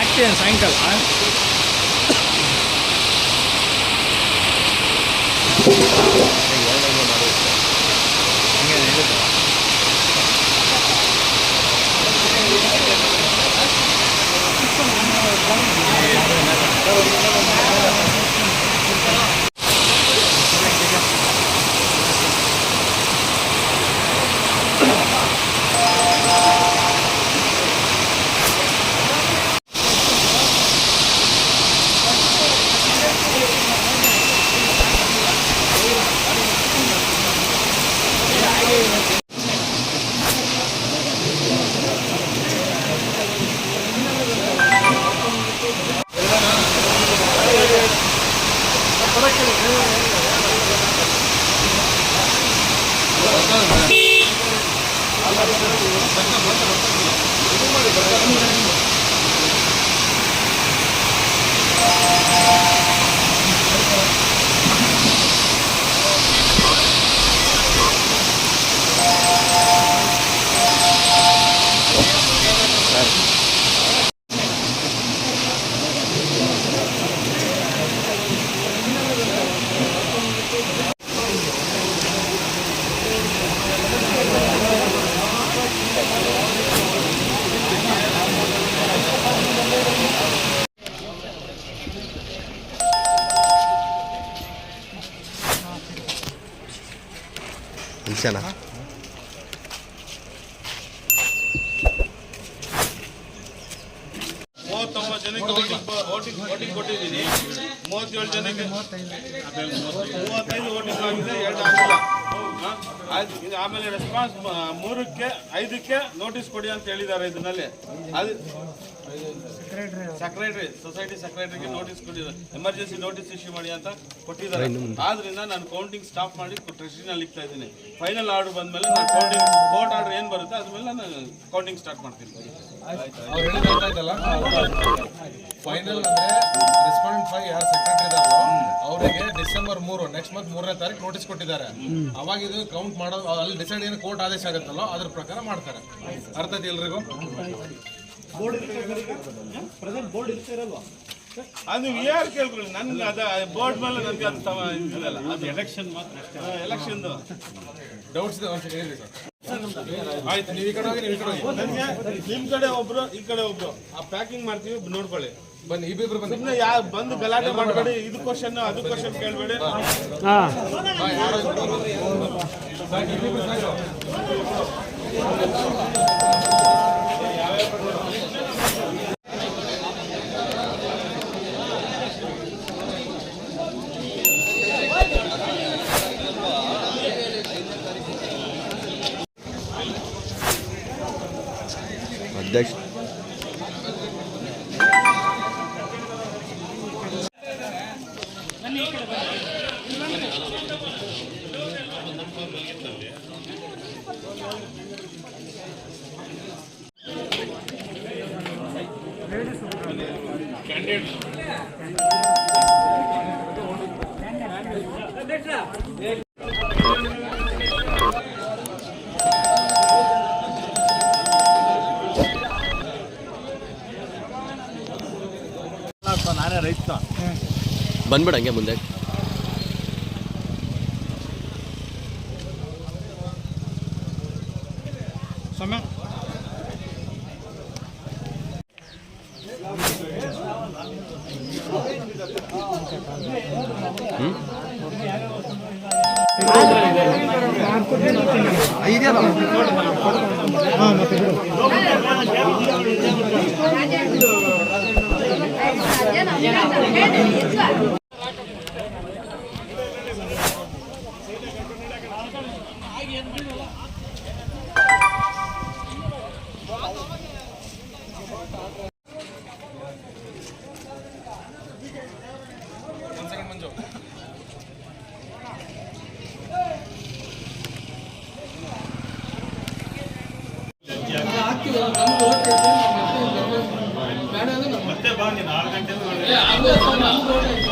ಆಗ್ತೇನೆ ಸಾಯಂಕಾಲ ನಿಮಿಷನಾ ವೋಟಿಂಗ್ ಕೊಟ್ಟಿದ್ದೀನಿ 37 ಜನಕ್ಕೆ 35 ವೋಟಿಂಗ್ ಆಗಿದೆ 2 ಆಗಿಲ್ಲ ಆಮೇಲೆ ರೆಸ್ಪಾನ್ಸ್ 3ಕ್ಕೆ 5ಕ್ಕೆ ನೋಟಿಸ್ ಕೊಡಿ ಅಂತ ಹೇಳಿದ್ದಾರೆ ಇದರಲ್ಲಿ ಅದು ಸೆಕ್ರೆಟರಿ ಸೊಸೈಟಿ ಸೆಕ್ರೆಟರಿಗೆ ನೋಟಿಸ್ ಕೊಟ್ಟಿದ್ದಾರೆ ಎಮರ್ಜೆನ್ಸಿ ನೋಟಿಸ್ ಇಶ್ಯೂ ಮಾಡಿ ಅಂತ ಕೊಟ್ಟಿದ್ದಾರೆ ಆದ್ರಿಂದ ನಾನು ಕೌಂಟಿಂಗ್ ಸ್ಟಾಪ್ ಮಾಡಿ ಟ್ರೆಸ್ಟಿನಲ್ಲಿ ಇಕ್ತಾ ಇದ್ದೀನಿ ಫೈನಲ್ ಆರ್ಡರ್ ಬಂದಮೇಲೆ ನಾನು ಕೌಂಟಿಂಗ್ ಕೋರ್ಟ್ ಆರ್ಡರ್ ಏನು ಬರುತ್ತೆ ಅದ್ಮೇಲೆ ನಾನು ಕೌಂಟಿಂಗ್ ಸ್ಟಾರ್ಟ್ ಮಾಡ್ತೀನಿ ಫೈನಲ್ ಅಂದ್ರೆ ರೆಸ್ಪಾಂಡೆಂಟ್ 5 ಯಾರು ಸೆಕ್ರೆಟರಿ ಇದಾರೋ ಅವರಿಗೆ ಡಿಸೆಂಬರ್ 3 ನೆಕ್ಸ್ಟ್ ಮಂತ್ 3ನೇ ತಾರೀಕು ನೋಟಿಸ್ ಕೊಟ್ಟಿದ್ದಾರೆ ಅವಾಗ ಇದು ಕೌಂಟ್ ಮಾಡೋದು ಅಲ್ಲಿ ಡಿಸೈಡ್ ಏನು ಕೋರ್ಟ್ ಆದೇಶ ಆಗುತ್ತಲ್ಲೋ ಅದ್ರ ಪ್ರಕಾರ ಮಾಡ್ತಾರೆ ಅರ್ಥ ಐತಿ ಎಲ್ರಿಗೂ ಅದು ಯಾರು ಕೇಳ್ಕೊಳ್ಳಿ ನನ್ಗೆ ಅದ ಬೋರ್ಡ್ ಮೇಲೆ ನನಗೆ ಅದು ಎಲೆಕ್ಷನ್ ಎಲೆಕ್ಷನ್ ಡೌಟ್ಸ್ ಇದೆ ಒಂದ್ಸಲ ಹೇಳಿ ಸರ್ ಆಯ್ತು ನೀವು ಈ ಕಡೆ ಹೋಗಿ ನೀವು ಈ ಕಡೆ ಹೋಗಿ ನನಗೆ ನಿಮ್ಮ ಕಡೆ ಒಬ್ರು ಈ ಕಡೆ ಒಬ್ರು ಆ ಪ್ಯಾಕಿಂಗ್ ಮಾಡ್ತೀವಿ ನೋಡ್ಕೊಳ್ಳಿ ಬನ್ನಿ ಇಬ್ಬಿಬ್ರು ಬನ್ನಿ ಸುಮ್ಮನೆ ಯಾರು ಬಂದು ಗಲಾಟೆ ಮಾಡಬೇಡಿ ಇದು ಕ್ವಶನ್ ಅದು ಕ್ವಶನ್ ಕೇಳಬೇಡಿ ಅಧ್ಯಕ್ಷ ನಾನೇ ರೈತ ಬಂದ್ಬಿಡ ಹಂಗೆ ಮುಂದೆ ಸಮಯ ಬರ್ತೀವಿ ನಮ್ಗೆ ಓಟ್ ಐತೆ ಬೇಡ ಅಂದ್ರೆ ನಮ್ಮ ಮತ್ತೆ ಬಾ ನೀನು 6 ಗಂಟೆ ನಮ್ಗೆ ಓಟ್ ಐತೆ